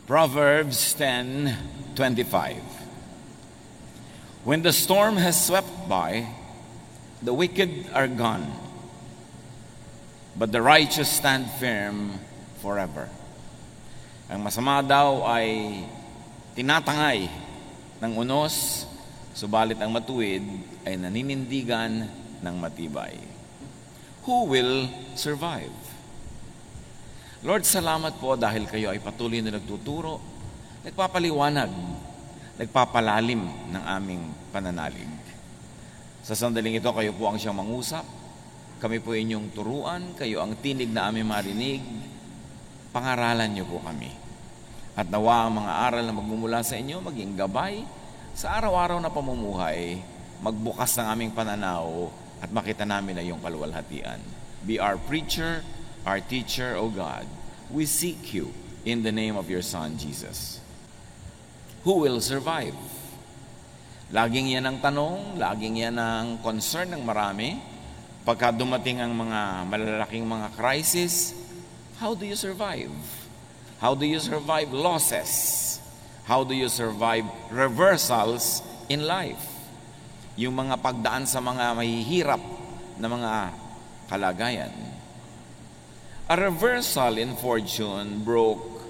Proverbs 10:25. When the storm has swept by, the wicked are gone, but the righteous stand firm forever. Ang masama daw ay tinatangay ng unos, subalit ang matuwid ay naninindigan ng matibay. Who will survive? Lord, salamat po dahil kayo ay patuloy na nagtuturo, nagpapaliwanag, nagpapalalim ng aming pananalig. Sa sandaling ito, kayo po ang siyang mangusap. Kami po inyong turuan, kayo ang tinig na aming marinig. Pangaralan niyo po kami. At nawa ang mga aral na magmumula sa inyo, maging gabay sa araw-araw na pamumuhay, magbukas ng aming pananaw at makita namin na iyong kaluwalhatian. Be our preacher, our teacher, O God. We seek you in the name of your Son, Jesus. Who will survive? Laging yan ang tanong, laging yan ang concern ng marami. Pagka dumating ang mga malalaking mga crisis, how do you survive? How do you survive losses? How do you survive reversals in life? Yung mga pagdaan sa mga mahihirap na mga kalagayan. A reversal in fortune broke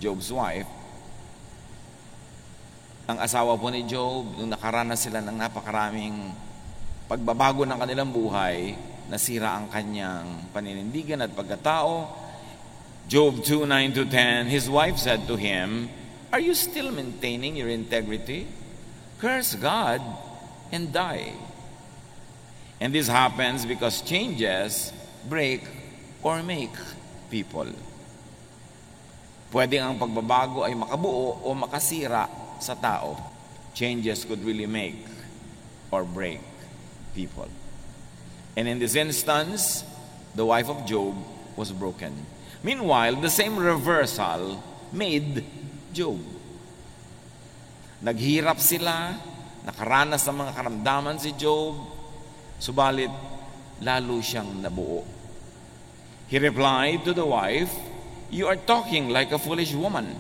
Job's wife. Ang asawa po ni Job, nung nakaranas sila ng napakaraming pagbabago ng kanilang buhay, nasira ang kanyang paninindigan at pagkatao. Job 2:9-10, his wife said to him, "Are you still maintaining your integrity? Curse God and die." And this happens because changes break or make people. Pwede ang pagbabago ay makabuo o makasira sa tao. Changes could really make or break people. And in this instance, the wife of Job was broken. Meanwhile, the same reversal made Job. Naghirap sila, nakaranas ng mga karamdaman si Job, subalit lalo siyang nabuo. He replied to the wife, "You are talking like a foolish woman.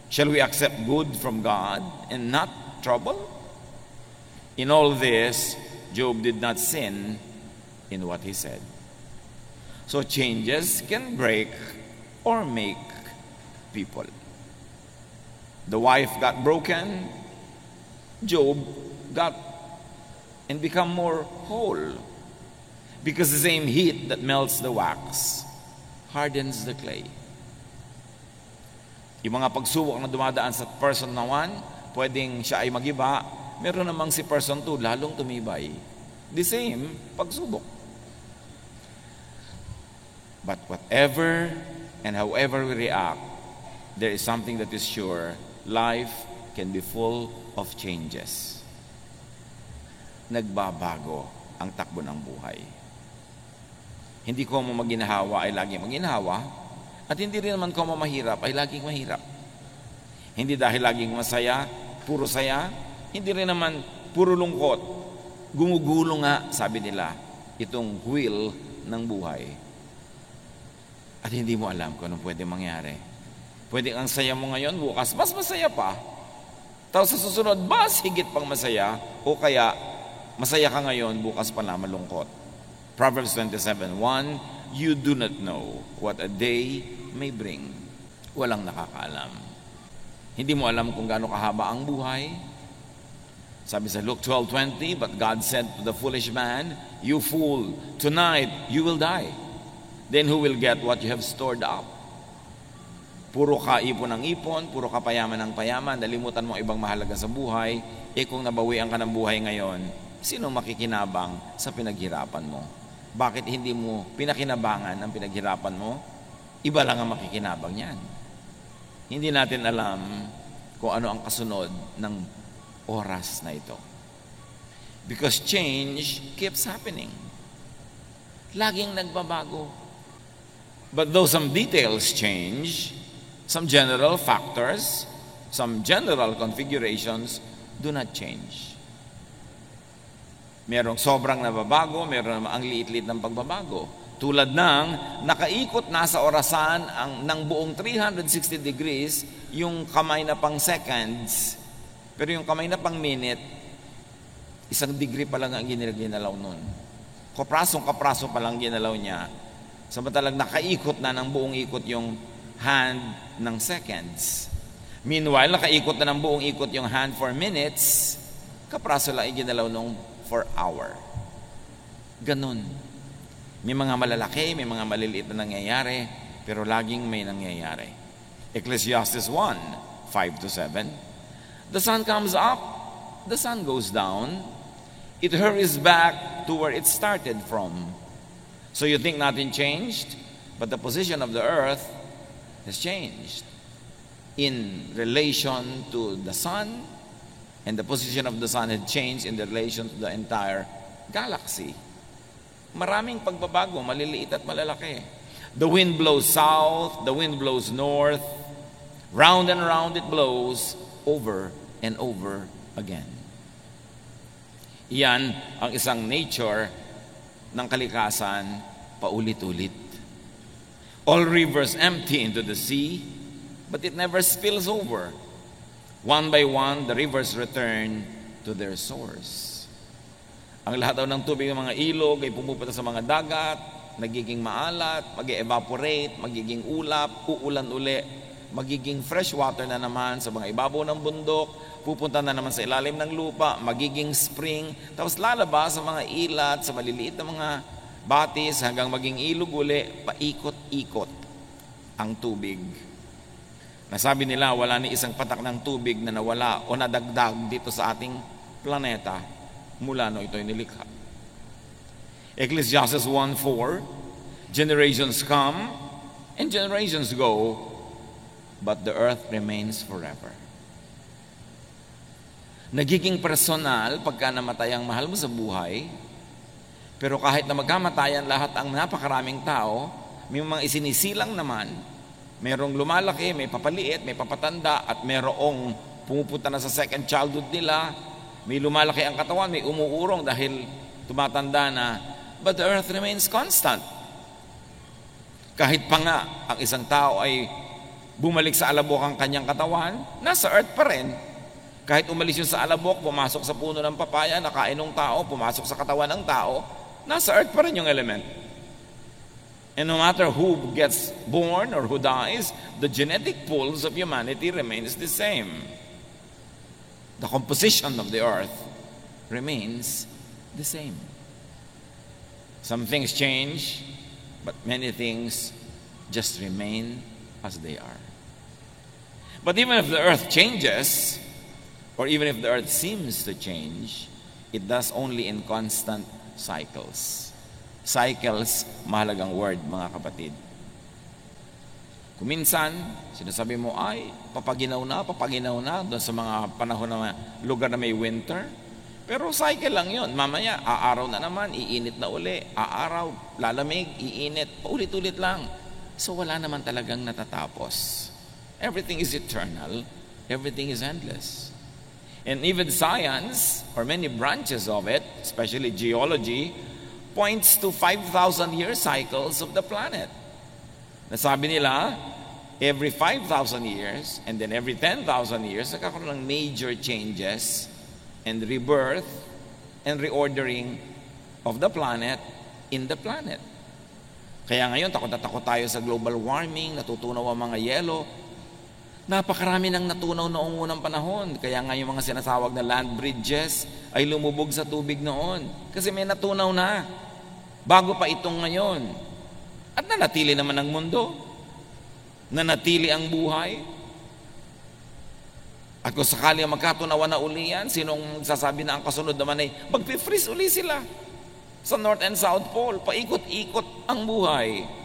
Shall we accept good from God and not trouble?" In all this, Job did not sin in what he said. So changes can break or make people. The wife got broken, Job got and become more whole. Because the same heat that melts the wax hardens the clay. Yung mga pagsubok na dumadaan sa person na 1, pwedeng siya ay magiba. Meron namang si person 2, lalong tumibay. The same pagsubok. But whatever and however we react, there is something that is sure. Life can be full of changes. Nagbabago ang takbo ng buhay. Hindi ko mo maginahawa ay laging maginahawa, at hindi rin naman ko mo mahirap ay laging mahirap. Hindi dahil laging masaya, puro saya, hindi rin naman puro lungkot. Gumugulo nga, sabi nila, itong wheel ng buhay. At hindi mo alam kung anong pwede mangyari. Pwede ang saya mo ngayon, bukas mas masaya pa. Tapos sa susunod, mas higit pang masaya, o kaya masaya ka ngayon, bukas pa na malungkot. Proverbs 27:1, you do not know what a day may bring. Walang nakakaalam. Hindi mo alam kung gaano kahaba ang buhay. Sabi sa Luke 12:20, but God said to the foolish man, "You fool, tonight you will die. Then who will get what you have stored up?" Puro ka ipon ng ipon, puro ka payaman ng payaman, nalimutan mo ang ibang mahalaga sa buhay. Kung nabawian ka ng buhay ngayon, sino makikinabang sa pinaghirapan mo? Bakit hindi mo pinakinabangan ang pinaghirapan mo? Iba lang ang makikinabang niyan. Hindi natin alam kung ano ang kasunod ng oras na ito. Because change keeps happening. Laging nagbabago. But though some details change, some general factors, some general configurations do not change. Merong sobrang nababago, meron ang liit-liit ng pagbabago. Tulad ng nakaikot na sa orasan ng buong 360 degrees yung kamay na pang seconds, pero yung kamay na pang minute, 1 degree pa lang ang ginalaw nun. Kapraso pa lang ginalaw niya. Samantalang nakaikot na ng buong ikot yung hand ng seconds. Meanwhile, nakaikot na ng buong ikot yung hand for minutes, kapraso lang ginalaw nung for hour. Ganun. May mga malalaki, may mga maliliit na nangyayari, pero laging may nangyayari. Ecclesiastes 1, 5-7. The sun comes up, the sun goes down, it hurries back to where it started from. So you think nothing changed, but the position of the earth has changed in relation to the sun, and the position of the sun had changed in relation to the entire galaxy. Maraming pagbabago, maliliit at malalaki. The wind blows south, the wind blows north, round and round it blows, over and over again. Iyan ang isang nature ng kalikasan, paulit-ulit. All rivers empty into the sea, but it never spills over. One by one, the rivers return to their source. Ang lahat daw ng tubig ng mga ilog ay pumupunta sa mga dagat, nagiging maalat, mag-evaporate, magiging ulap, uulan uli, magiging fresh water na naman sa mga ibabaw ng bundok, pupunta na naman sa ilalim ng lupa, magiging spring, tapos lalabas sa mga ilat, sa maliliit na mga batis, hanggang maging ilog uli, paikot-ikot ang tubig. Nasabi nila, wala ni isang patak ng tubig na nawala o nadagdag dito sa ating planeta mula no ito'y nilikha. Ecclesiastes 1:4, generations come and generations go, but the earth remains forever. Nagiging personal pagka namatay ang mahal mo sa buhay, pero kahit na magkamatayan lahat ang napakaraming tao, may mga isinisilang naman, merong lumalaki, may papaliit, may papatanda, at merong pumupunta na sa second childhood nila, may lumalaki ang katawan, may umuurong dahil tumatanda na, but the earth remains constant. Kahit pa nga ang isang tao ay bumalik sa alabok ang kanyang katawan, nasa earth pa rin. Kahit umalis yun sa alabok, pumasok sa puno ng papaya, nakain ng tao, pumasok sa katawan ng tao, nasa earth pa rin yung element. And no matter who gets born or who dies, the genetic pools of humanity remains the same. The composition of the earth remains the same. Some things change, but many things just remain as they are. But even if the earth changes, or even if the earth seems to change, it does only in constant cycles. Cycles, mahalagang word, mga kapatid. Kuminsan, sinasabi mo, ay, papaginaw na doon sa mga panahon na lugar na may winter. Pero cycle lang yun. Mamaya, aaraw na naman, iinit na uli. Aaraw, lalamig, iinit, paulit-ulit lang. So wala naman talagang natatapos. Everything is eternal. Everything is endless. And even science, or many branches of it, especially geology, points to 5,000-year cycles of the planet. Nasabi nila, every 5,000 years and then every 10,000 years, nagkakaroon ng major changes and rebirth and reordering of the planet in the planet. Kaya ngayon, takot na takot tayo sa global warming, natutunaw ang mga yelo. Napakarami nang natunaw noong unang panahon. Kaya nga yung mga sinasawag na land bridges ay lumubog sa tubig noon. Kasi may natunaw na. Bago pa itong ngayon. At nanatili naman ang mundo. Nanatili ang buhay. At kung sakali ang magkatunawan na uli yan, sinong sasabi na ang kasunod naman ay magpi-freeze uli sila sa North and South Pole. Paikot-ikot ang buhay.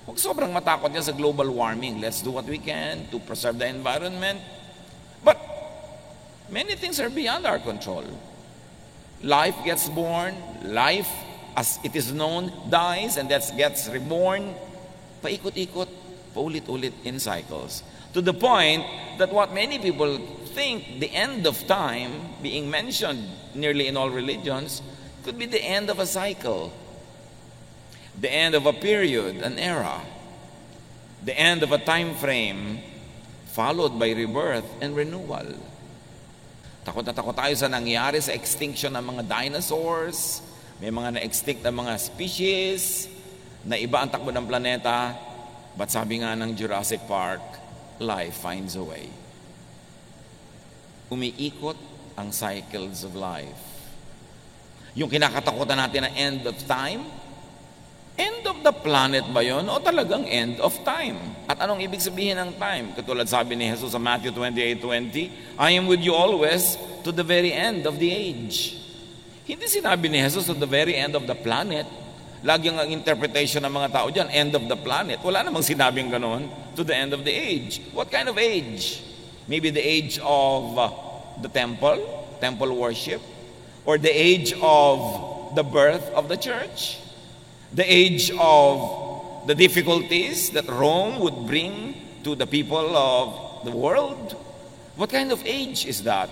Huwag sobrang matakot yan sa global warming. Let's do what we can to preserve the environment. But many things are beyond our control. Life gets born, life as it is known dies, and that gets reborn. Paikot-ikot, paulit-ulit in cycles. To the point that what many people think the end of time, being mentioned nearly in all religions, could be the end of a cycle. the end of a period, an era, the end of a time frame, followed by rebirth and renewal. Takot na takot tayo sa nangyari sa extinction ng mga dinosaurs, may mga na-extinct na mga species, na iba ang takbo ng planeta, but sabi nga ng Jurassic Park, life finds a way. Umiikot ang cycles of life. Yung kinakatakutan natin na end of time, end of the planet ba yun? O talagang end of time? At anong ibig sabihin ng time? Katulad sabi ni Jesus sa Matthew 28:20, I am with you always to the very end of the age. Hindi sinabi ni Jesus to the very end of the planet. Lagi ang interpretation ng mga tao dyan, end of the planet. Wala namang sinabing ganon, to the end of the age. What kind of age? Maybe the age of the temple worship, or the age of the birth of the church, the age of the difficulties that Rome would bring to the people of the world. What kind of age is that?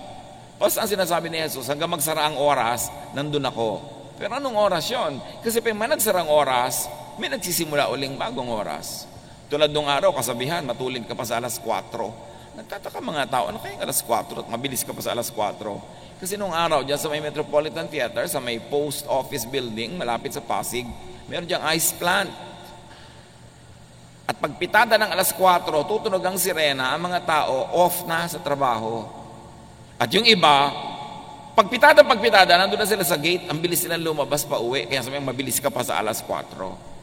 Basta ang sinasabi ni Jesus, hanggang magsara ang oras, nandun ako. Pero anong oras yon? Kasi pag may nagsarang oras, may nagsisimula uling bagong oras. Tulad nung araw, kasabihan, matulid ka pa sa alas 4. Nagtataka mga tao, ano kayong alas 4 at mabilis ka pa sa alas 4? Kasi nung araw, dyan sa may Metropolitan Theater, sa may post office building, malapit sa Pasig, meron diyang ice plant. At pagpitada ng alas 4, tutunog ang sirena, ang mga tao off na sa trabaho. At yung iba, pagpitada, nandun na sila sa gate, ang bilis nilang lumabas pa uwi, kaya sabihin, mabilis ka pa sa alas 4.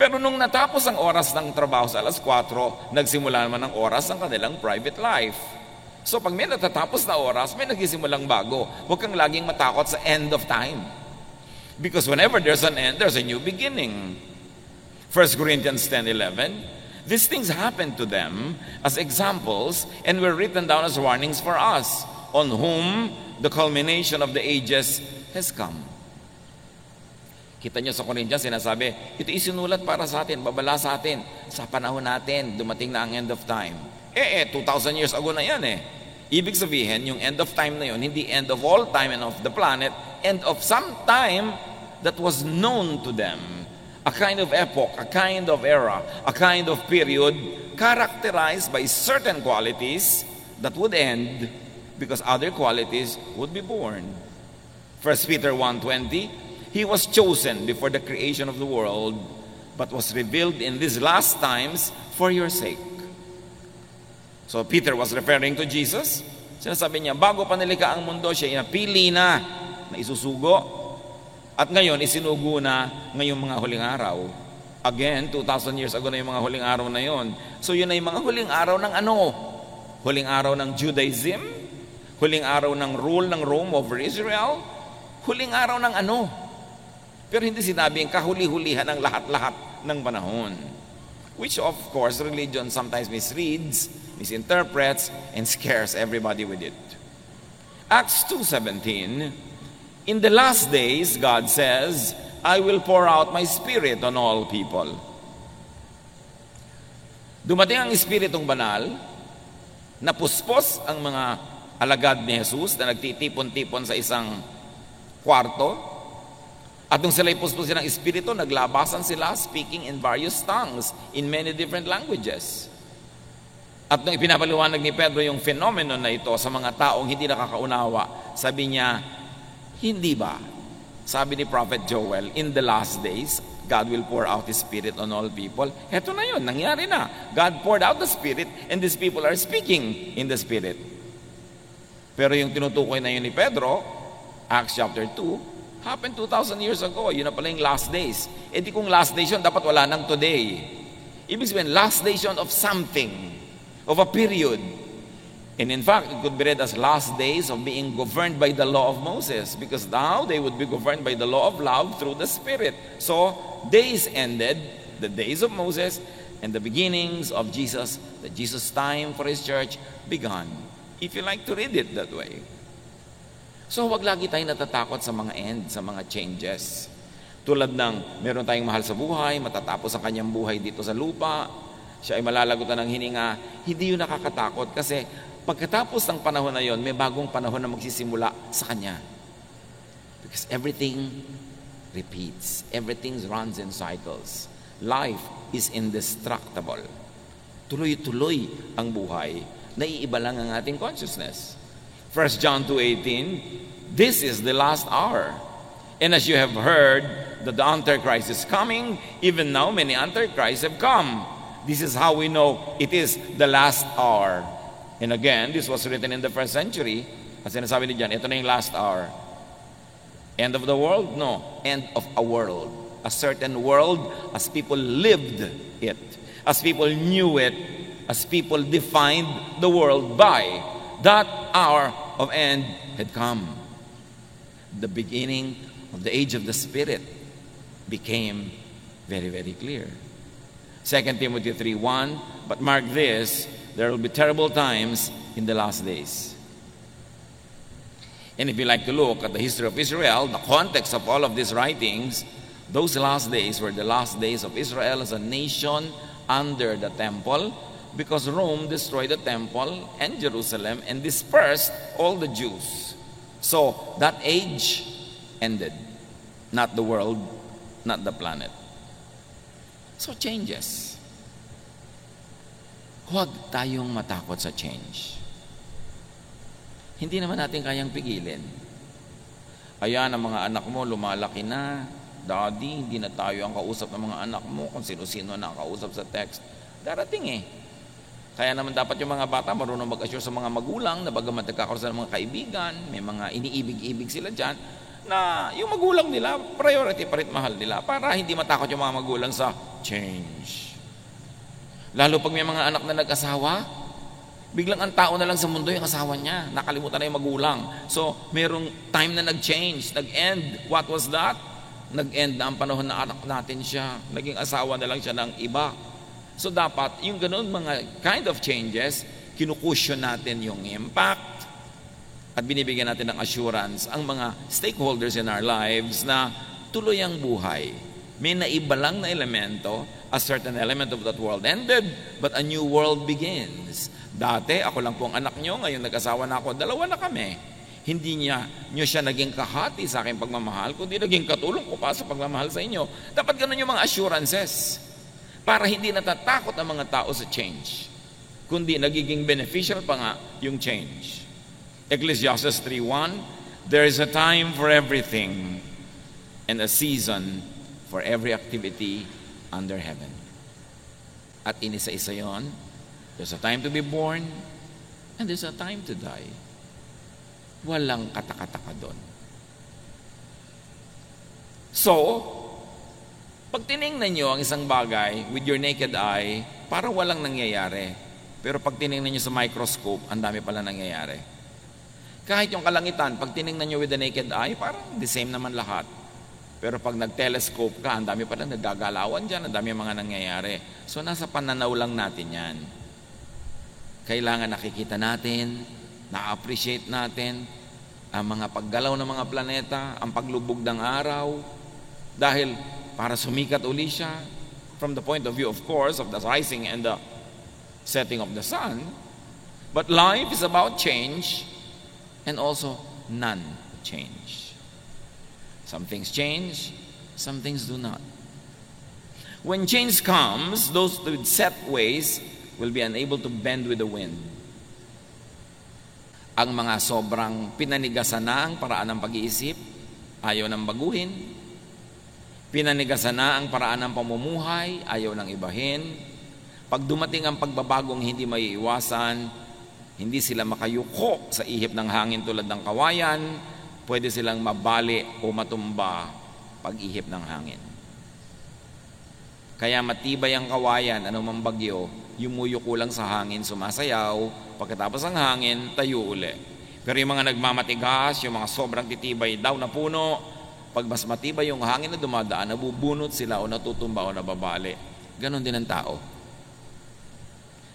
Pero nung natapos ang oras ng trabaho sa alas 4, nagsimula naman ang oras ng kanilang private life. So pag may natatapos na oras, may nagsimulang bago. Huwag kang laging matakot sa end of time. Because whenever there's an end, there's a new beginning. 1 Corinthians 10:11, these things happened to them as examples and were written down as warnings for us, on whom the culmination of the ages has come. Kita nyo sa Corinthians, sinasabi, ito isinulat para sa atin, babala sa atin, sa panahon natin, dumating na ang end of time. 2,000 years ago na yan Ibig sabihin, yung end of time na yun, hindi end of all time and of the planet, end of some time that was known to them. A kind of epoch, a kind of era, a kind of period characterized by certain qualities that would end because other qualities would be born. 1 Peter 1:20, he was chosen before the creation of the world, but was revealed in these last times for your sake. So Peter was referring to Jesus. Sinasabi niya, bago pa nilikha ang mundo, siya inapili na isusugo. At ngayon, isinugo na ngayong mga huling araw. Again, 2,000 years ago na yung mga huling araw na yon. So yun ay mga huling araw ng ano? Huling araw ng Judaism? Huling araw ng rule ng Rome over Israel? Huling araw ng ano? Pero hindi sinabing kahuli-hulihan ng lahat-lahat ng panahon. Which of course, religion sometimes misreads, misinterprets, and scares everybody with it. Acts 2:17, in the last days, God says, I will pour out my Spirit on all people. Dumating ang Espiritong Banal, napuspos ang mga alagad ni Jesus na nagtitipon-tipon sa isang kwarto. At nung sila'y puspusin ng Espiritu, naglabasan sila speaking in various tongues in many different languages. At nung ipinapaliwanag ni Pedro yung phenomenon na ito sa mga taong hindi nakakaunawa, sabi niya, hindi ba? Sabi ni Prophet Joel, in the last days, God will pour out His Spirit on all people. Heto na yun, nangyari na. God poured out the Spirit and these people are speaking in the Spirit. Pero yung tinutukoy na yun ni Pedro, Acts chapter 2, happened 2,000 years ago. Yun na pala yung last days. E di kung last days yun, dapat wala nang today. Ibig sabihin, last days yun of something, of a period. And in fact, it could be read as last days of being governed by the law of Moses, because now they would be governed by the law of love through the Spirit. So, days ended, the days of Moses, and the beginnings of Jesus, the Jesus time for His church began. If you like to read it that way. So, wag lagi tayong natatakot sa mga end, sa mga changes. Tulad ng meron tayong mahal sa buhay, matatapos ang kanyang buhay dito sa lupa, siya ay malalagutan ng hininga, hindi yun nakakatakot kasi pagkatapos ng panahon na yon, may bagong panahon na magsisimula sa kanya. Because everything repeats. Everything runs in cycles. Life is indestructible. Tuloy-tuloy ang buhay. Naiiba lang ang ating consciousness. 1 John 2:18, this is the last hour. And as you have heard that the Antichrist is coming, even now many Antichrists have come. This is how we know it is the last hour. And again, this was written in the first century. As sinasabi ni John, ito na yung last hour. End of the world? No. End of a world. A certain world as people lived it. As people knew it. As people defined the world by. That hour of end had come. The beginning of the age of the Spirit became very, very clear. 2 Timothy 3:1, but mark this, there will be terrible times in the last days. And if you like to look at the history of Israel, the context of all of these writings, those last days were the last days of Israel as a nation under the temple, because Rome destroyed the temple and Jerusalem and dispersed all the Jews. So that age ended. Not the world, not the planet. So changes. Huwag tayong matakot sa change. Hindi naman natin kayang pigilin. Ayan, ang mga anak mo lumalaki na. Daddy, hindi na tayo ang kausap ng mga anak mo kung sino-sino na ang kausap sa text. Darating eh. Kaya naman dapat yung mga bata marunong mag-assure sa mga magulang na bagamat nagkakaroon ng mga kaibigan, may mga iniibig-ibig sila dyan, na yung magulang nila, priority pa rin mahal nila para hindi matakot yung mga magulang sa change. Lalo pag may mga anak na nag-asawa, biglang ang tao na lang sa mundo yung asawa niya. Nakalimutan na yung magulang. So, merong time na nag-change, nag-end. What was that? Nag-end na ang panahon na anak natin siya. Naging asawa na lang siya ng iba. So, dapat yung ganun mga kind of changes, kinukusyon natin yung impact at binibigyan natin ng assurance ang mga stakeholders in our lives na tuloy ang buhay. May naiba lang na elemento, a certain element of that world ended, but a new world begins. Dati, ako lang po ang anak nyo, ngayon nag-asawa na ako, dalawa na kami. Hindi nyo siya naging kahati sa aking pagmamahal, kundi naging katulong ko pa sa pagmamahal sa inyo. Dapat ganun yung mga assurances para hindi natatakot ang mga tao sa change, kundi nagiging beneficial pa nga yung change. Ecclesiastes 3:1, there is a time for everything and a season for every activity under heaven. At inisa-isa yon, there's a time to be born and there's a time to die. Walang katakataka doon. So, pag tinignan nyo ang isang bagay with your naked eye, parang walang nangyayari. Pero pag tinignan nyo sa microscope, ang dami pala nangyayari. Kahit yung kalangitan, pag tinignan nyo with the naked eye, parang the same naman lahat. Pero pag nag-telescope ka, ang dami pala nagagalawan dyan, ang dami mga nangyayari. So nasa pananaw lang natin yan. Kailangan nakikita natin, na-appreciate natin ang mga paggalaw ng mga planeta, ang paglubog ng araw, dahil para sumikat uli siya, from the point of view, of course, of the rising and the setting of the sun. But life is about change and also non-change. Some things change, some things do not. When change comes, those with set ways will be unable to bend with the wind. Ang mga sobrang pinanigasan na ang paraan ng pag-iisip, ayaw nang baguhin. Pinanigasan na ang paraan ng pamumuhay, ayaw nang ibahin. Pag dumating ang pagbabagong hindi maiiwasan, hindi sila makayuko sa ihip ng hangin tulad ng kawayan, pwede silang mabali o matumba pag-ihip ng hangin. Kaya matibay ang kawayan, anumang bagyo, yumuyuko lang sa hangin, sumasayaw, pagkatapos ng hangin, tayo uli. Pero yung mga nagmamatigas, yung mga sobrang titibay daw na puno, pag mas matibay yung hangin na dumadaan, nabubunot sila o natutumba o nababali. Ganon din ang tao.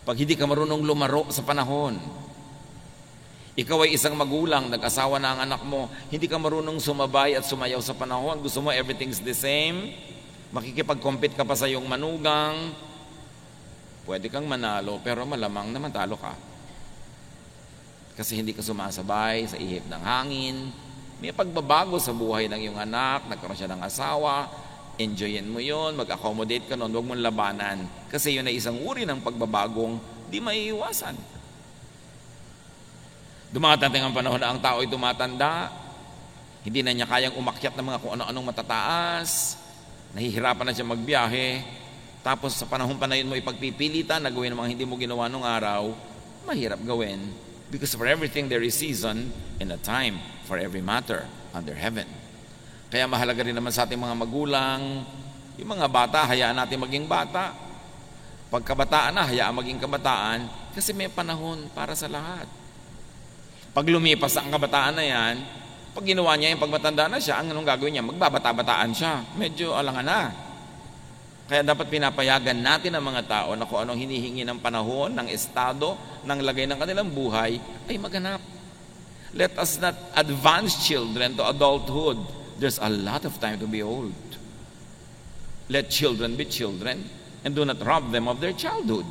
Pag hindi ka marunong lumaro sa panahon, ikaw ay isang magulang, nag-asawa na ang anak mo, hindi ka marunong sumabay at sumayaw sa panahon, gusto mo everything's the same, makikipag-compete ka pa sa iyong manugang, pwede kang manalo, pero malamang na matalo ka. Kasi hindi ka sumasabay sa ihip ng hangin, May pagbabago sa buhay ng iyong anak, nagkaroon siya ng asawa, enjoyin mo yun, mag-accommodate ka nun, huwag mong labanan. Kasi yun ay isang uri ng pagbabagong di maiiwasan. Dumatating ang panahon na ang tao ay tumatanda, hindi na niya kayang umakyat ng mga kung ano-anong matataas, nahihirapan na siya magbiyahe, tapos sa panahon pa na yun mo ipagpipilitan na gawin ang mga hindi mo ginawa nung araw, mahirap gawin. Because for everything there is season and a time for every matter under heaven. Kaya mahalaga rin naman sa ating mga magulang, yung mga bata, hayaan natin maging bata. Pagkabataan na, hayaan maging kabataan, kasi may panahon para sa lahat. Pag lumipas ang kabataan na yan, pag ginawa niya yung pagmatanda na siya, anong gagawin niya? Magbabata-bataan siya. Medyo alangan na. Kaya dapat pinapayagan natin ang mga tao na kung anong hinihingi ng panahon, ng estado, ng lagay ng kanilang buhay, ay maganap. Let us not advance children to adulthood. There's a lot of time to be old. Let children be children and do not rob them of their childhood.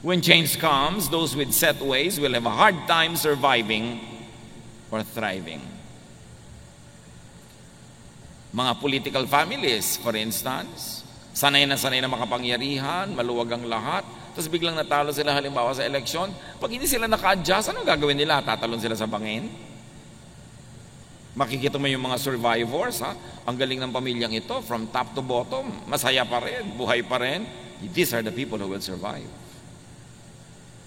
When change comes, those with set ways will have a hard time surviving or thriving. Mga political families, for instance, sanay na makapangyarihan, maluwag ang lahat, tapos biglang natalo sila halimbawa sa eleksyon. Pag hindi sila naka-adjust, anong gagawin nila? Tatalon sila sa bangin? Makikita mo yung mga survivors, ha? Ang galing ng pamilyang ito, from top to bottom, masaya pa rin, buhay pa rin. These are the people who will survive.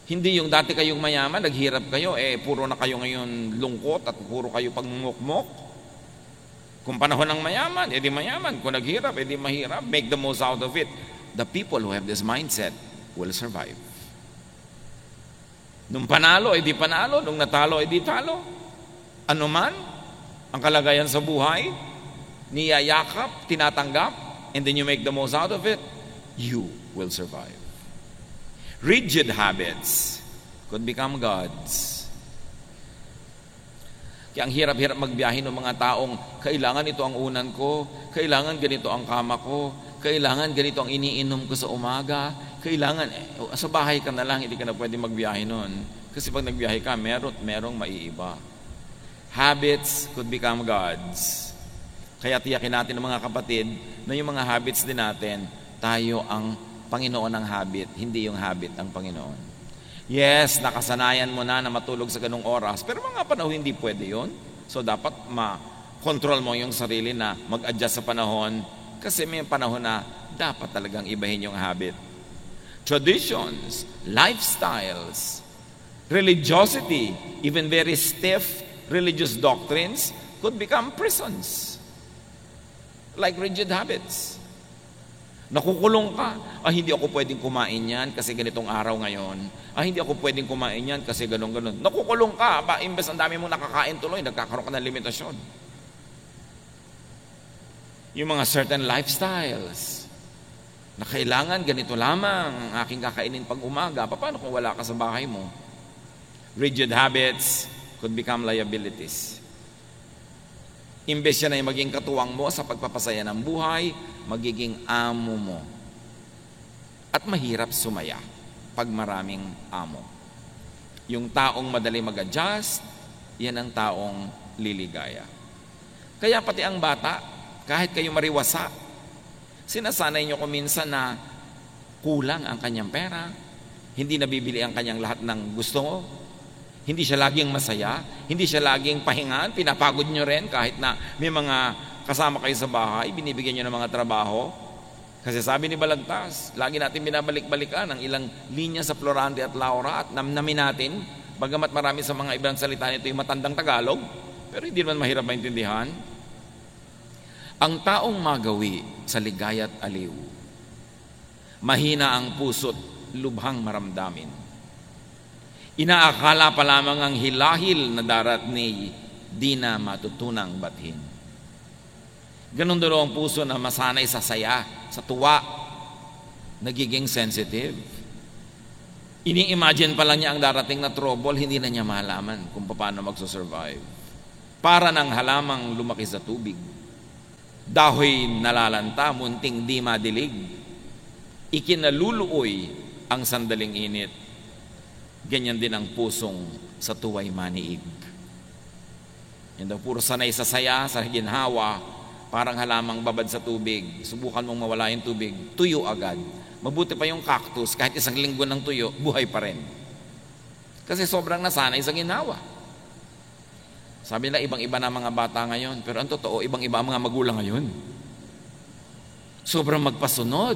Hindi yung dati kayong mayaman, naghirap kayo, puro na kayo ngayon lungkot at puro kayo pagmumukmok. Kung panahon ng mayaman, edi mayaman. Kung naghirap, edi mahirap. Make the most out of it. The people who have this mindset will survive. Nung panalo, edi panalo. Nung natalo, edi talo. Ano man ang kalagayan sa buhay, niyayakap, tinatanggap, and then you make the most out of it, you will survive. Rigid habits could become gods. Kaya ang hirap-hirap magbiyahe ng mga taong kailangan ito ang unan ko, kailangan ganito ang kama ko, kailangan ganito ang iniinom ko sa umaga, kailangan, sa bahay ka na lang, hindi ka na pwede magbiyahe nun. Kasi pag nagbiyahe ka, merong maiiba. Habits could become gods. Kaya tiyakin natin ng mga kapatid na yung mga habits din natin, tayo ang Panginoon ng habit, hindi yung habit ang Panginoon. Yes, nakasanayan mo na matulog sa ganung oras, pero mga panahon hindi pwede yun. So dapat ma-control mo yung sarili na mag-adjust sa panahon, kasi may panahon na dapat talagang ibahin yung habit. Traditions, lifestyles, religiosity, even very stiff religious doctrines could become prisons. Like rigid habits. Nakukulong ka. Hindi ako pwedeng kumain yan kasi ganitong araw ngayon. Hindi ako pwedeng kumain yan kasi ganon-ganon. Nakukulong ka. Imbes ang dami mong nakakain tuloy, nagkakaroon ka ng limitasyon. Yung mga certain lifestyles na kailangan ganito lamang ang aking kakainin pag umaga. Paano kung wala ka sa bahay mo? Rigid habits could become liabilities. Imbes yan ay maging katuwang mo sa pagpapasaya ng buhay, magiging amo mo. At mahirap sumaya pag maraming amo. Yung taong madali mag-adjust, yan ang taong liligaya. Kaya pati ang bata, kahit kayo mariwasa, sinasanay nyo kuminsan na kulang ang kanyang pera, hindi nabibili ang kanyang lahat ng gusto mo, hindi siya laging masaya, hindi siya laging pahingan, pinapagod nyo rin kahit na may mga kasama kayo sa bahay, binibigyan nyo ng mga trabaho. Kasi sabi ni Balagtas, lagi natin binabalik-balikan ang ilang linya sa Florante at Laura at namnamin natin, bagamat marami sa mga ibang salita nito yung matandang Tagalog, pero hindi naman mahirap maintindihan. Ang taong magawi sa ligaya at aliw, mahina ang puso't lubhang maramdamin. Inaakala pa lamang ang hilahil na darat ni di na matutunang bathin. Ganon daw ang puso na masanay sa saya, sa tuwa, nagiging sensitive. Ini-imagine pa lang niya ang darating na trouble, hindi na niya malaman kung paano magsusurvive. Para ng halamang lumaki sa tubig. Dahoy nalalanta, munting di madilig. Ikinaluluoy ang sandaling init. Ganyan din ang pusong sa tuwa'y maniig. Yan daw, puro sanay sa saya, sa ginhawa, parang halamang babad sa tubig. Subukan mong mawala yung tubig, tuyo agad. Mabuti pa yung cactus, kahit isang linggo ng tuyo, buhay pa rin. Kasi sobrang nasanay sa ginhawa. Sabi nila, ibang-iba na mga bata ngayon. Pero ang totoo, ibang-iba ang mga magulang ngayon. Sobrang magpasunod.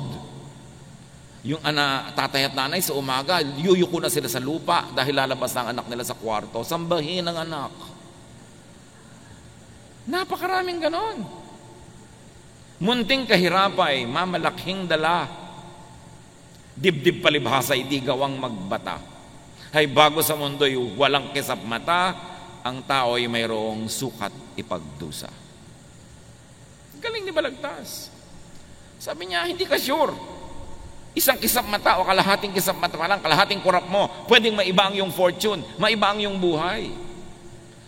Yung tatay at nanay sa umaga, yuyuko na sila sa lupa dahil lalabas na ang anak nila sa kwarto. Sambahin ang anak. Napakaraming ganon. Munting kahirapay, mamalaking dala. Dibdib palibhasa, di gawang magbata. Hay bago sa mundo'y walang kisap mata, ang tao'y mayroong sukat ipagdusa. Galing ni Balagtas. Sabi niya, hindi ka sure. Isang kisap mata o kalahating kisap mata pa lang, kalahating kurap mo, pwedeng maiba ang iyong fortune, maiba ang iyong buhay.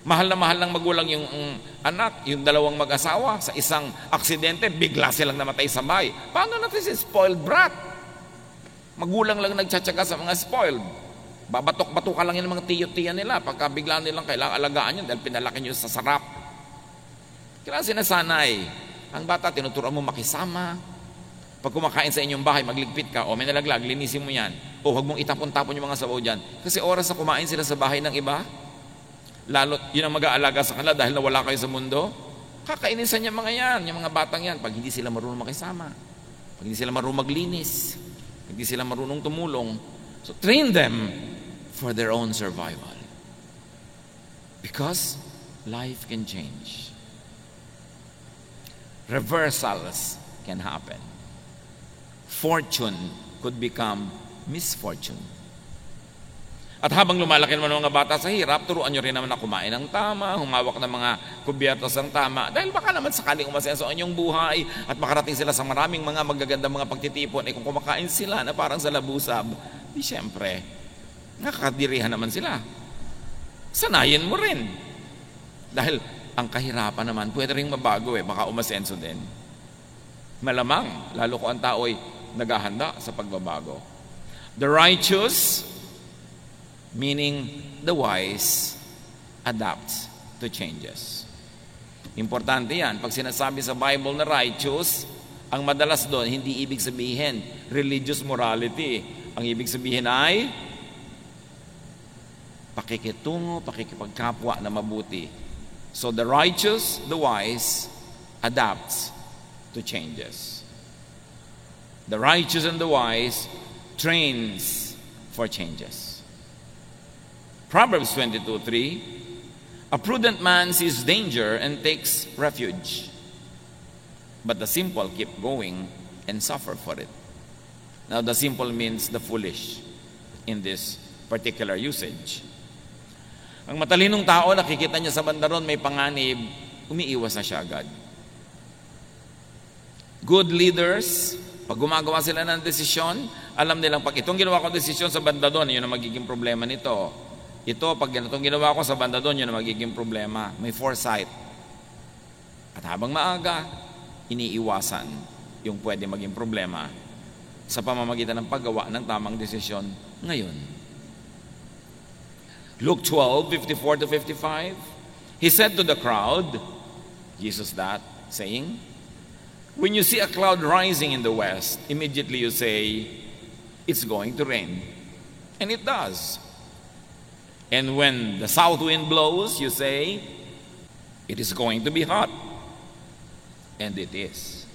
Mahal ng magulang yung anak, yung dalawang mag-asawa, sa isang aksidente, bigla silang namatay sa bahay. Paano natin si spoiled brat? Magulang lang nagtsatsaga sa mga spoiled. Babatok-batuka lang yan ng mga tiyo-tiya nila pagka bigla nilang kailangan alagaan yan dahil pinalaki nyo sa sarap. Kailangan sinasanay. Ang bata, tinuturuan mo makisama. Pag kumakain sa inyong bahay, magligpit ka, o may nalaglag, linisin mo yan. O huwag mong itapon-tapon yung mga sabaw dyan. Kasi oras na kumain sila sa bahay ng iba, lalo yun ang mag-aalaga sa kanila dahil nawala kayo sa mundo, kakainisan niya mga yan, yung mga batang yan, pag hindi sila marunong makisama, pag hindi sila marunong maglinis, pag hindi sila marunong tumulong. So train them for their own survival. Because life can change. Reversals can happen. Fortune could become misfortune. At habang lumalaki naman ang mga bata sa hirap, turuan nyo rin naman na kumain ng tama, humawak ng mga kubyertos ng tama, dahil baka naman sakaling umasenso ang inyong buhay at makarating sila sa maraming mga magagandang mga pagtitipon, kung kumakain sila na parang sa labusab, di syempre, nakakadirihan naman sila. Sanayin mo rin. Dahil ang kahirapan naman, pwede rin mabago baka umasenso din. Malamang, lalo ko ang tao'y naghahanda sa pagbabago. The righteous, meaning the wise, adapts to changes. Importante yan. Pag sinasabi sa Bible na righteous, ang madalas doon, hindi ibig sabihin religious morality. Ang ibig sabihin ay pakikitungo, pakikipagkapwa na mabuti. So the righteous, the wise, adapts to changes. The righteous and the wise trains for changes. Proverbs 22:3, a prudent man sees danger and takes refuge, but the simple keep going and suffer for it. Now the simple means the foolish in this particular usage. Ang matalinong tao, nakikita niya sa bandaron may panganib, umiiwas na siya agad. Good leaders, pag gumagawa sila ng desisyon, alam nilang pag itong ginawa ko desisyon sa banda doon, yun ang magiging problema nito. Ito, pag itong ginawa ko sa banda doon, yun ang magiging problema. May foresight. At habang maaga, iniiwasan yung pwede maging problema sa pamamagitan ng paggawa ng tamang desisyon ngayon. Luke 12:54-55, he said to the crowd, Jesus that, saying, when you see a cloud rising in the west, immediately you say, it's going to rain. And it does. And when the south wind blows, you say, it is going to be hot. And it is.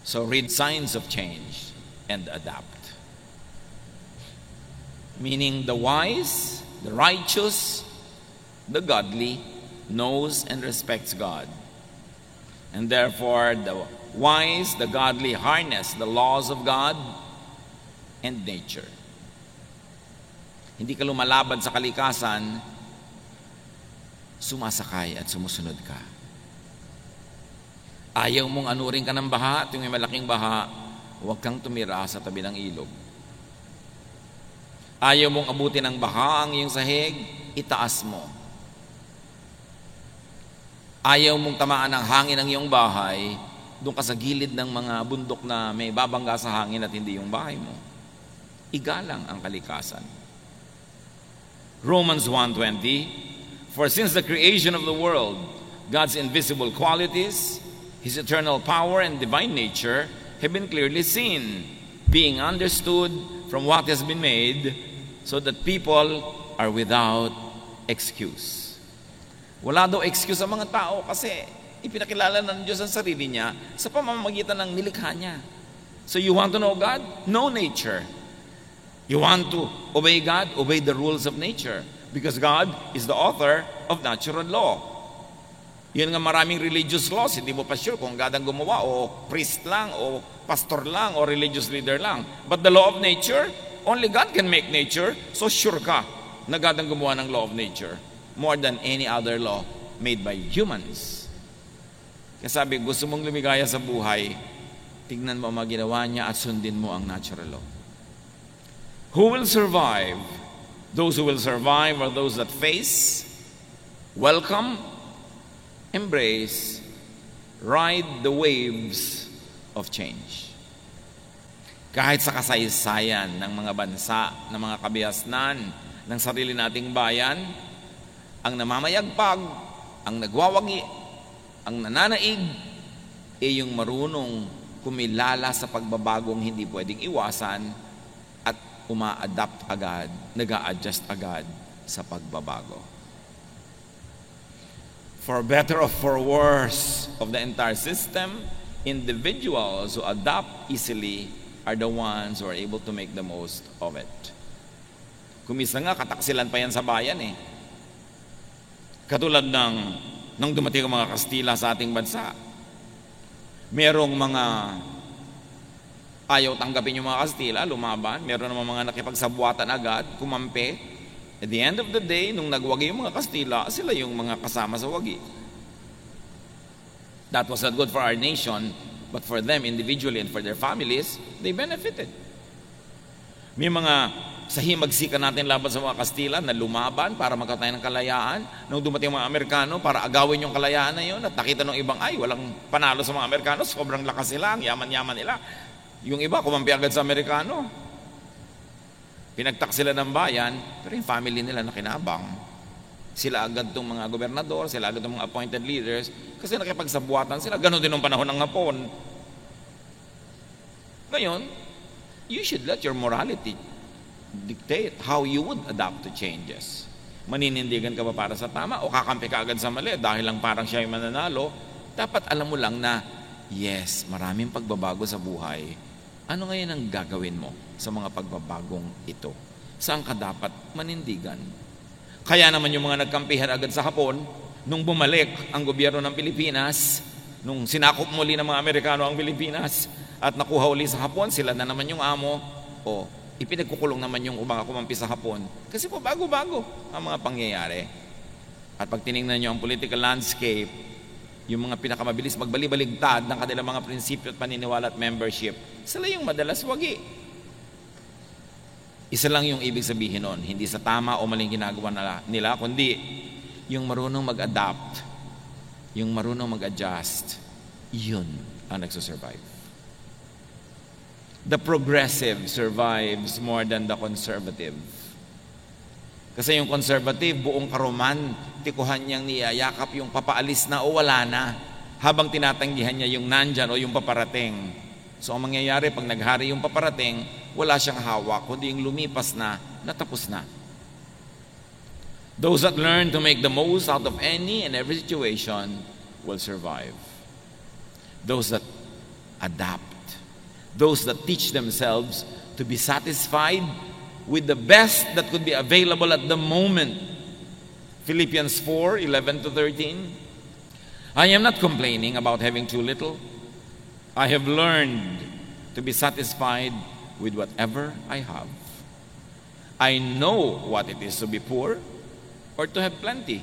So read signs of change and adapt. Meaning the wise, the righteous, the godly knows and respects God. And therefore the wise, the godly harness the laws of God and nature. Hindi ka lumalaban sa kalikasan, sumasakay at sumusunod ka. Ayaw mong anurin ka ng baha, at yung may malaking baha, huwag kang tumira sa tabi ng ilog. Ayaw mong abutin ng baha ang iyong sahig, itaas mo. Ayaw mong tamaan ng hangin ang iyong bahay, doon ka sa gilid ng mga bundok na may babangga sa hangin at hindi yung bahay mo. Igalang ang kalikasan. Romans 1:20, For since the creation of the world, God's invisible qualities, His eternal power and divine nature have been clearly seen, being understood from what has been made, so that people are without excuse. Wala daw excuse sa mga tao kasi ipinakilala ng Diyos ang sarili niya sa pamamagitan ng nilikha niya. So you want to know God? Know nature. You want to obey God? Obey the rules of nature. Because God is the author of natural law. Yun nga maraming religious laws, hindi mo pa sure kung God ang gumawa o priest lang o pastor lang o religious leader lang. But the law of nature, only God can make nature, so sure ka na God ang gumawa ng law of nature more than any other law made by humans. Kaya sabi, gusto mong lumigaya sa buhay, tignan mo ang mga ginawa niya at sundin mo ang natural law. Who will survive? Those who will survive are those that face, welcome, embrace, ride the waves of change. Kahit sa kasaysayan ng mga bansa, ng mga kabihasnan, ng sarili nating bayan, ang namamayagpag, ang nagwawagi, ang nananaig, yung marunong kumilala sa pagbabagong hindi pwedeng iwasan at uma-adapt agad, nag-a-adjust agad sa pagbabago. For better or for worse of the entire system, individuals who adapt easily are the ones who are able to make the most of it. Kumisa nga, kataksilan pa yan sa bayan eh. Katulad nung dumating ang mga Kastila sa ating bansa. Merong mga ayaw tanggapin yung mga Kastila, lumaban. Meron naman mga nakipagsabuatan agad, kumampi. At the end of the day, nung nagwagi yung mga Kastila, sila yung mga kasama sa wagi. That was not good for our nation, but for them individually and for their families, they benefited. May mga sahimagsikan natin laban sa mga Kastila na lumaban para magkatayo ng kalayaan. Nung dumating mga Amerikano para agawin yung kalayaan na yun at nakita ng ibang, ay, walang panalo sa mga Amerikano, sobrang lakas nila, ang yaman-yaman nila. Yung iba, kumampi agad sa Amerikano. Pinagtak sila ng bayan, pero yung family nila nakinabang. Sila agad itong mga gobernador, sila agad itong mga appointed leaders, kasi nakipagsabuatan sila. Ganon din ng panahon ng Hapon. Ngayon, you should let your morality dictate how you would adapt to changes. Maninindigan ka ba para sa tama o kakampi ka agad sa mali dahil lang parang siya yung mananalo? Dapat alam mo lang na, yes, maraming pagbabago sa buhay. Ano ngayon ang gagawin mo sa mga pagbabagong ito? Saan ka dapat manindigan? Kaya naman yung mga nagkampihan agad sa Hapon, nung bumalik ang gobyerno ng Pilipinas, nung sinakop muli ng mga Amerikano ang Pilipinas, at nakuha uli sa Hapon, sila na naman yung amo, o ipinagkukulong naman yung mga kumampi sa Hapon. Kasi po bago-bago ang mga pangyayari. At pag tinignan nyo ang political landscape, yung mga pinakamabilis magbalibaligtad ng kanilang mga prinsipyo at paniniwala at membership, sila yung madalas wagi. Isa lang yung ibig sabihin nun, hindi sa tama o maling ginagawa nila, kundi yung marunong mag-adapt, yung marunong mag-adjust, yun ang nagsusurvive. The progressive survives more than the conservative. Kasi yung conservative, buong karoman, tikuhan niyang niyayakap yung papaalis na o wala na, habang tinatanggihan niya yung nandyan o yung paparating. So ang mangyayari, pag naghari yung paparating, wala siyang hawak, kundi yung lumipas na, natapos na. Those that learn to make the most out of any and every situation will survive. Those that adapt, those that teach themselves to be satisfied with the best that could be available at the moment. Philippians 4:11-13. I am not complaining about having too little. I have learned to be satisfied with whatever I have. I know what it is to be poor or to have plenty.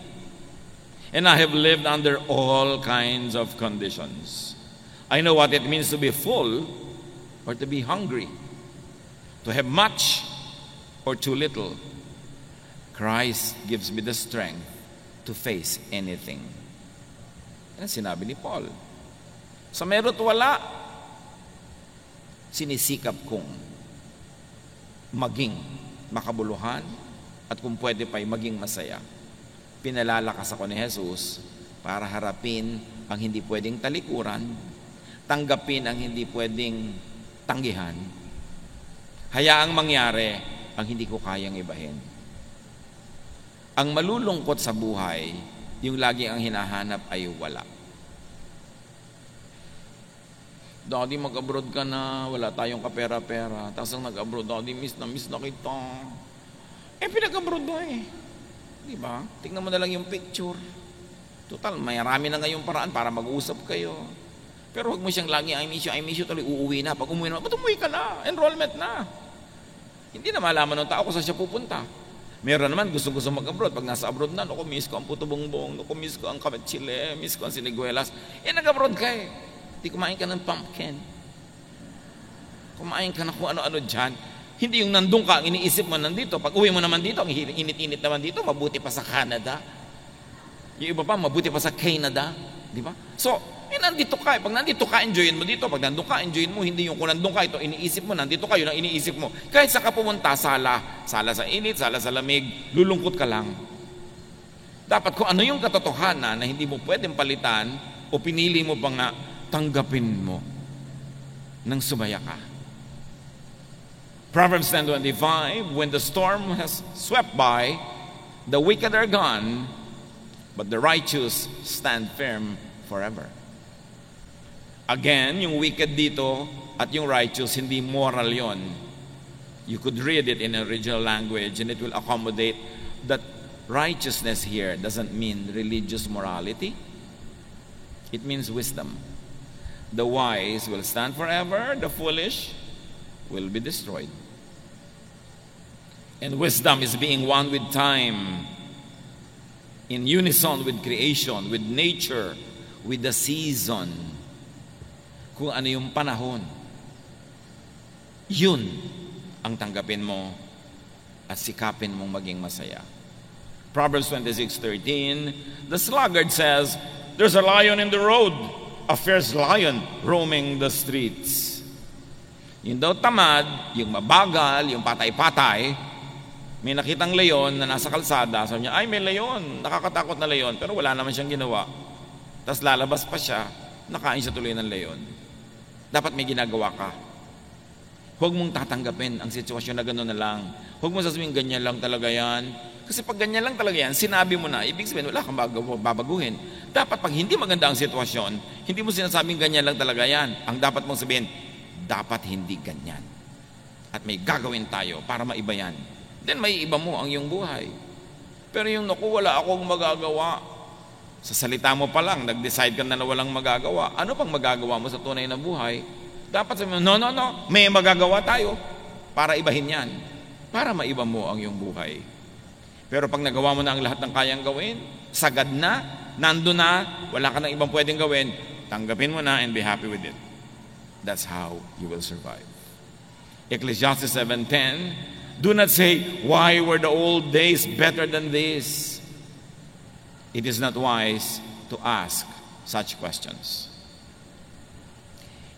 And I have lived under all kinds of conditions. I know what it means to be full or to be hungry, to have much or too little. Christ gives me the strength to face anything. Yan ang sinabi ni Paul. Sa meron at wala, sinisikap kong maging makabuluhan at kung pwede pa'y maging masaya. Pinalalakas ako ni Jesus para harapin ang hindi pwedeng talikuran, tanggapin ang hindi pwedeng tanggihan, hayaang mangyari ang hindi ko kayang ibahin. Ang malulungkot sa buhay, yung lagi ang hinahanap ay wala. Daddy, mag-abroad ka na, wala tayong kapera-pera. Tapos ang nag-abroad, Daddy, miss na kita. Pinag-abroad na Diba? Tingnan mo na lang yung picture. Total, marami na ngayong paraan para mag-uusap kayo. Pero huwag mo siyang lagi, I miss you, tuloy uuwi na. Pag umuwi na, ba't umuwi ka na? Enrollment na. Hindi na malaman ng tao kung saan siya pupunta. Meron naman, gusto mag-abroad. Pag nasa abroad na, naku, miss ko ang puto bongbong, naku, miss ko ang kamet chile, miss ko ang siniguelas. Nag-abroad ka Di kumain ka ng pumpkin. Kumain ka na kung ano-ano dyan. Hindi yung nandun ka, ang iniisip mo nandito. Pag uwi mo naman dito, ang init-init naman dito, mabuti pa sa Canada. Yung iba pa, mabuti pa sa Canada. Di ba? So, nandito ka. Pag nandito ka, enjoyin mo dito. Pag nandun ka, enjoyin mo. Hindi yung kung nandun ka, ito iniisip mo, nandito ka, yun ang iniisip mo. Kahit sa ka pumunta, sala sa init, sala sa lamig, lulungkot ka lang. Dapat kung ano yung katotohanan na hindi mo pwedeng palitan o pinili mo ba nga, tanggapin mo nang sumaya ka. Proverbs 10:25, when the storm has swept by, the wicked are gone, but the righteous stand firm forever. Again, yung wicked dito at yung righteous, hindi moral yon. You could read it in original language and it will accommodate that righteousness here doesn't mean religious morality. It means wisdom. The wise will stand forever, the foolish will be destroyed. And wisdom is being one with time, in unison with creation, with nature, with the season. Kung ano yung panahon, yun ang tanggapin mo at sikapin mong maging masaya. Proverbs 26:13, the sluggard says, there's a lion in the road, a fierce lion roaming the streets. Yung daw tamad, yung mabagal, yung patay-patay, may nakitang leon na nasa kalsada, sabi niya, ay may leon, nakakatakot na leon, pero wala naman siyang ginawa. Tapos lalabas pa siya, nakain siya tuloy ng leon. Dapat may ginagawa ka. Huwag mong tatanggapin ang sitwasyon na gano'n na lang. Huwag mo sasabihin, ganyan lang talaga yan. Kasi pag ganyan lang talaga yan, sinabi mo na, ibig sabihin, wala kang babaguhin. Dapat pag hindi maganda ang sitwasyon, hindi mo sinasabing ganyan lang talaga yan. Ang dapat mong sabihin, dapat hindi ganyan. At may gagawin tayo para maiba yan. Then may iba mo ang iyong buhay. Pero yung naku, wala akong magagawa. Sa salita mo pa lang, nag-decide ka na walang magagawa. Ano pang magagawa mo sa tunay na buhay? Dapat sabihin mo, no, may magagawa tayo para ibahin yan. Para maiba mo ang iyong buhay. Pero pag nagawa mo na ang lahat ng kayang gawin, sagad na, nando na, wala ka nang ibang pwedeng gawin, tanggapin mo na and be happy with it. That's how you will survive. Ecclesiastes 7:10, do not say, why were the old days better than this? It is not wise to ask such questions.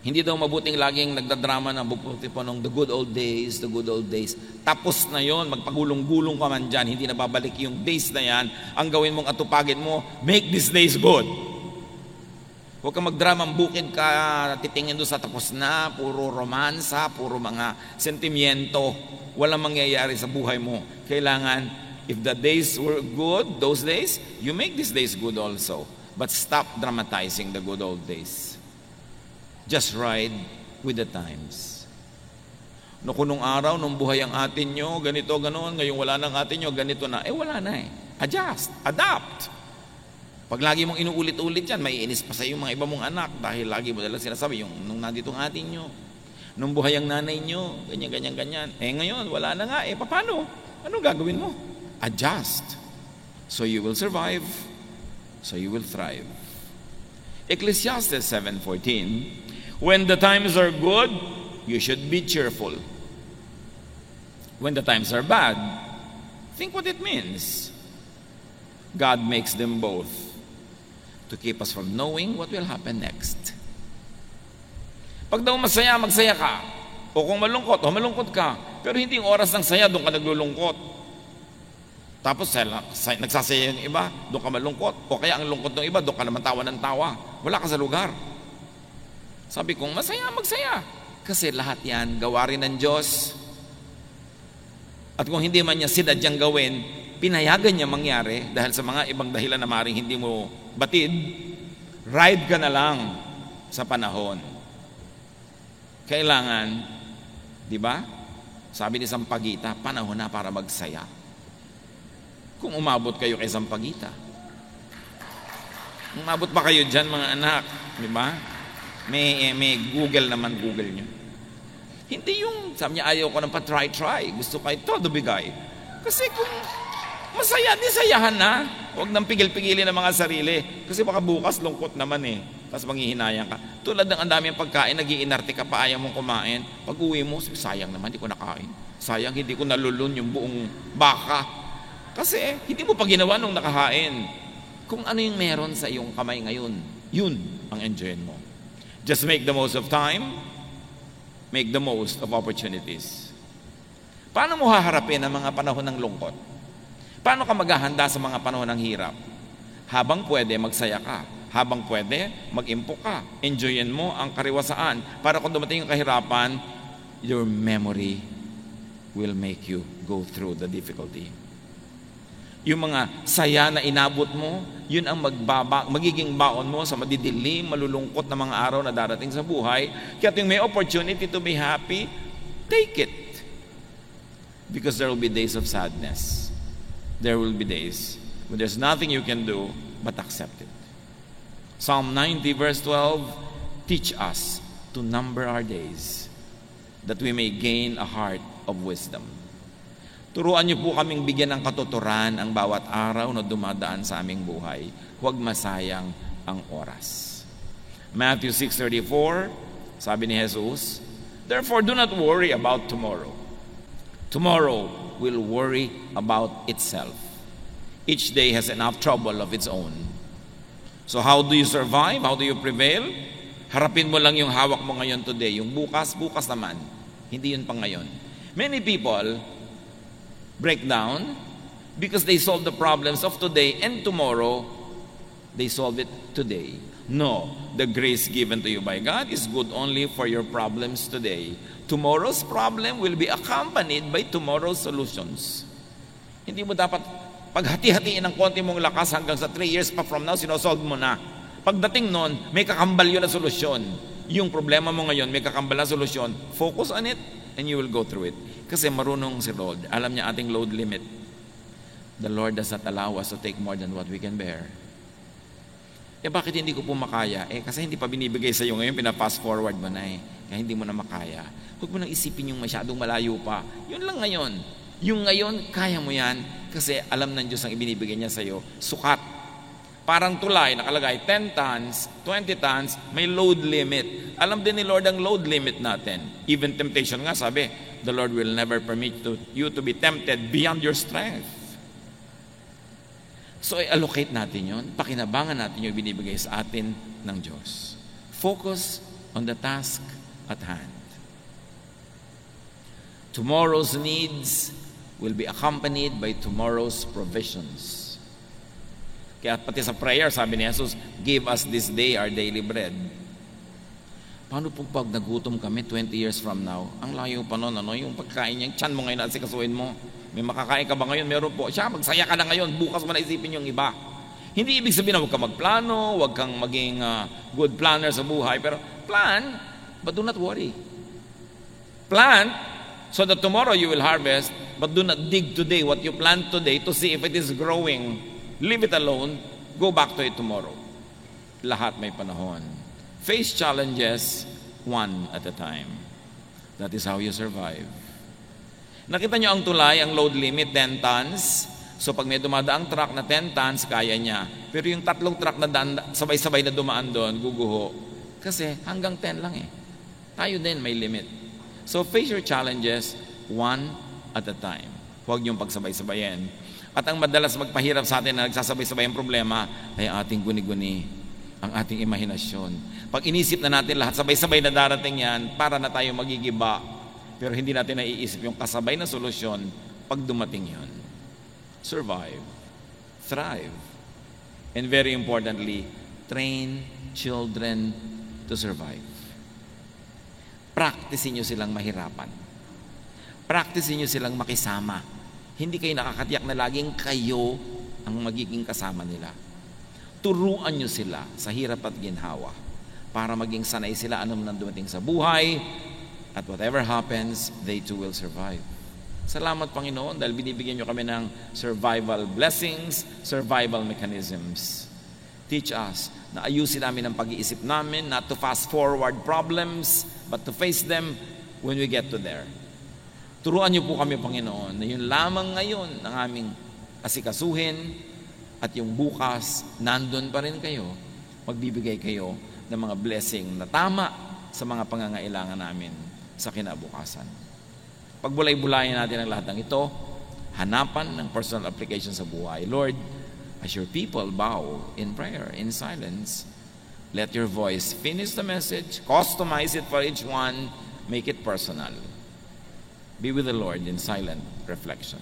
Hindi daw mabuting laging nagdadrama na buti po nung the good old days. Tapos na yon, magpagulong-gulong ka man dyan, hindi na babalik yung days na yan. Ang gawin mong atupagin mo, make these days good. Huwag kang magdramang bukid ka, titingin doon sa tapos na, puro romansa, puro mga sentimiento. Walang mangyayari sa buhay mo. Kailangan, if the days were good, those days, you make these days good also. But stop dramatizing the good old days. Just ride with the times. No, kung nung araw, nung buhay ang atin nyo, ganito, ganoon, ngayong wala nang atin nyo, ganito na. Wala na Adjust, adapt. Pag lagi mong inuulit-ulit yan, may inis pa sa yung mga iba mong anak dahil lagi mo nalang sinasabi, yung nung nandito ang atin nyo, nung buhay ang nanay nyo, ganyan. Ngayon, wala na nga. Paano? Anong gagawin mo? Adjust. So you will survive. So you will thrive. Ecclesiastes 7:14, when the times are good, you should be cheerful. When the times are bad, think what it means. God makes them both to keep us from knowing what will happen next. Pag daw masaya, magsaya ka. O kung malungkot ka. Pero hindi yung oras ng saya, doon ka naglulungkot. Tapos nagsasaya yung iba, doon ka malungkot. O kaya ang lungkot ng iba, doon ka naman tawa ng tawa. Wala ka sa lugar. Sabi kong, masaya, magsaya. Kasi lahat yan, gawarin ng Diyos. At kung hindi man niya sinadyang gawin, pinayagan niya mangyari dahil sa mga ibang dahilan na maring hindi mo batid, ride ka na lang sa panahon. Kailangan, di ba? Sabi ni Sampaguita, panahon na para magsaya. Kung umabot kayo kay Sampaguita. Umabot pa kayo dyan, mga anak, di ba? May Google naman, Google nyo. Hindi yung, sabi niya, ayaw ko nang pa-try. Gusto kayo todo bigay. Kasi kung masaya, di sayahan na. Huwag nang pigil-pigilin ng mga sarili. Kasi baka bukas, lungkot naman eh. Tapos manghihinayang ka. Tulad ng ang dami ang pagkain, nag-iinarte ka pa, ayaw mong kumain. Pag uwi mo, sayang naman, hindi ko nakain. Sayang, hindi ko nalulun yung buong baka. Kasi hindi mo pa ginawa nung nakahain. Kung ano yung meron sa iyong kamay ngayon, yun ang enjoyin mo. Just make the most of time, make the most of opportunities. Paano mo haharapin ang mga panahon ng lungkot? Paano ka maghahanda sa mga panahon ng hirap? Habang pwede, magsaya ka. Habang pwede, mag-impok ka. Enjoyin mo ang kariwasaan. Para kung dumating yung kahirapan, your memory will make you go through the difficulty. Yung mga saya na inabot mo, yun ang magiging baon mo sa madidilim, malulungkot na mga araw na darating sa buhay. Kaya yung may opportunity to be happy, take it. Because there will be days of sadness. There will be days when there's nothing you can do but accept it. Psalm 90 verse 12, teach us to number our days, that we may gain a heart of wisdom. Turuan niyo po kaming bigyan ng katuturan ang bawat araw na dumadaan sa aming buhay. Huwag masayang ang oras. Matthew 6:34, sabi ni Jesus, therefore do not worry about tomorrow. Tomorrow will worry about itself. Each day has enough trouble of its own. So how do you survive? How do you prevail? Harapin mo lang yung hawak mo ngayon today. Yung bukas naman. Hindi yun pang ngayon. Many people break down because they solve the problems of today, and tomorrow they solve it today. No, the grace given to you by God is good only for your problems today. Tomorrow's problem will be accompanied by tomorrow's solutions. Hindi mo dapat paghati-hatiin ng konti mong lakas hanggang sa 3 years pa from now, sinosolve mo na. Pagdating nun, may kakambal yun na solusyon. Yung problema mo ngayon, may kakambal na solusyon. Focus on it and you will go through it. Kasi marunong si Lord. Alam niya ating load limit. The Lord does not allow us to take more than what we can bear. Bakit hindi ko po makaya? Kasi hindi pa binibigay sa iyo ngayon, pina-fast forward mo na Kaya hindi mo na makaya. Huwag mo nang isipin yung masyadong malayo pa. Yun lang ngayon. Yung ngayon, kaya mo yan. Kasi alam ng Diyos ang ibinibigay niya sa iyo. Sukat. Parang tulay, nakalagay 10 tons, 20 tons, may load limit. Alam din ni Lord ang load limit natin. Even temptation nga, sabi, the Lord will never permit you to be tempted beyond your strength. So, allocate natin yun. Pakinabangan natin yung binibigay sa atin ng Diyos. Focus on the task at hand. Tomorrow's needs will be accompanied by tomorrow's provisions. Kaya pati sa prayer, sabi ni Jesus, give us this day our daily bread. Paano po pag nagutom kami 20 years from now? Ang layo pa nun, yung pagkain niya, tiyan mo ngayon at sikasuin mo. May makakain ka ba ngayon? Meron po. Siya, magsaya ka na ngayon. Bukas mo na isipin yung iba. Hindi ibig sabihin na huwag kang magplano, huwag kang maging good planner sa buhay. Pero plan, but do not worry. Plant, so that tomorrow you will harvest, but do not dig today what you plant today to see if it is growing. Leave it alone. Go back to it tomorrow. Lahat may panahon. Face challenges one at a time. That is how you survive. Nakita nyo ang tulay, ang load limit, 10 tons. So pag may dumadaang truck na 10 tons, kaya niya. Pero yung 3 truck na sabay-sabay na dumaan doon, guguho. Kasi hanggang 10 lang Tayo din may limit. So face your challenges one at a time. Huwag niyong pagsabay-sabayin. At ang madalas magpahirap sa atin na nagsasabay-sabay ang problema ay ating guni-guni, ang ating imahinasyon. Pag inisip na natin lahat, sabay-sabay na darating yan, para na tayo magigiba. Pero hindi natin naiisip yung kasabay na solusyon pag dumating yun. survive, thrive, and very importantly, train children to survive. Practicein nyo silang mahirapan. Practicein nyo silang makisama. Hindi kayo nakakatiyak na laging kayo ang magiging kasama nila. Turuan nyo sila sa hirap at ginhawa para maging sanay sila anong nang dumating sa buhay, at whatever happens, they too will survive. Salamat, Panginoon, dahil binibigyan nyo kami ng survival blessings, survival mechanisms. Teach us na ayusin namin ang pag-iisip namin, not to fast forward problems, but to face them when we get to there. Turuan niyo po kami, Panginoon, na yun lamang ngayon ang aming asikasuhin, at yung bukas, nandun pa rin kayo, magbibigay kayo ng mga blessing na tama sa mga pangangailangan namin sa kinabukasan. Pagbulay-bulayan natin ang lahat ng ito, hanapan ng personal application sa buhay. Lord, as your people bow in prayer, in silence, let your voice finish the message, customize it for each one, make it personal. Be with the Lord in silent reflection.